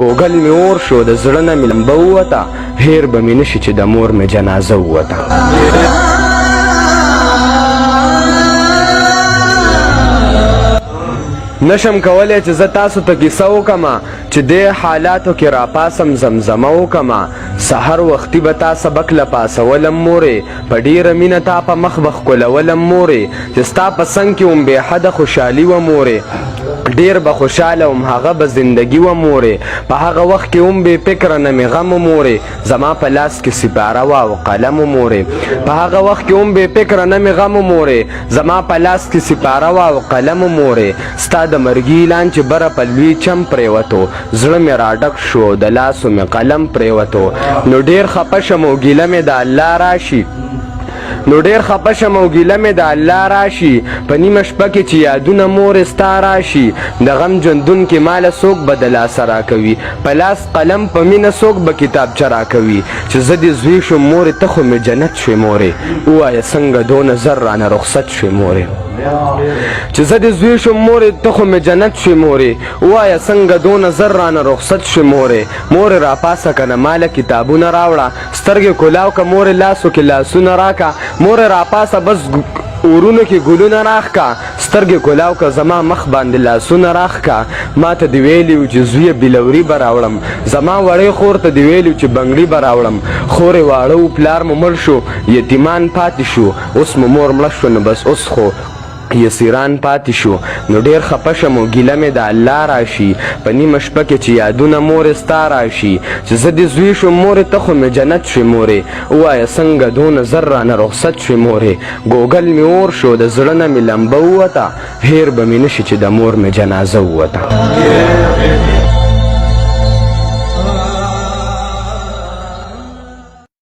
ګوګل مې اور شو د زړه نه مې لمبه ووته هیر به مې نشي چې د مور مې جنازه ووته نشم کولی چې زه تاسو ته کیسه وکړمه چې دې حالاتو کې راپاسم زمزمه وکړمه سحر وختي به تا سبق لپاسولم مورې په ډېره مینه تا په مخ به ښکلولم مورې چې ستا په څنګ کې وم بېحده خوشحالي وه مورې ډیر به خوشاله وم هغه به زندگی و مورې په هغه وخت کې هم بې فکره نه مې غم و مورې زما په لاس کې سپاره وه او قلم و مورې په هغه وخت کې هم بې فکره نه مې غم و مورې زما په لاس کې سپاره وه او قلم و مورې ستا د مرګي اعلان چې بره په لوی چم پرېوتو زړه مې راډک شو د لاسو مې قلم پرېوتو نو ډیر خفه شم او ګیله مې د الله راشي نو ډیر خفه شم او ګیله مې د الله راشي په نیمه شپه کې چې یادونه مورې ستا راشي د غم ژوندون کې ماله څوک به د لاسه راکوي په لاس قلم په مینه څوک به کتابچه راکوي چې زه دې زوی شم مورې ته خو مې جنت شوې مورې ووایه څنګه دونه زر رانه رخصت شوې مورې چې زه دې زوی شم مورې ته خو مې جنت شوې مورې ووایه څنګه دونه زر رانه رخصت شوې مورې مورې راپاسه که نه ماله کتابونه راوړه سترګې کولاو که مورې لاسو کې لاسونه راکه مورې راپاسه بس اورونو کې ګلونه راښکه سترګې کولاو که زما مخ باندې لاسونه راښکه ما ته دې ویلي و چې زویه بلوري به راوړم زما وړې خور ته دې ویلي و چې بنګړي به راوړم خورې واړه و پلار مو مړ شو یتیمان پاتې شو اوس مو مور مړه شو نو بس اوس خو یسیران پاتې شو نو ډیر خفه شم او ګیله مې د الله راشي په نیمه شپه کې چې یادونه مورې ستا راشي چې زه دې زوی شم مورې ته خو مې جنت شوې مورې ووایه څنګه دونه زر رانه رخصت شوې مورې ګوګل مې اور شو د زړه نه مې لمبه ووته هیر به مې نشي چې د مور مې جنازه ووته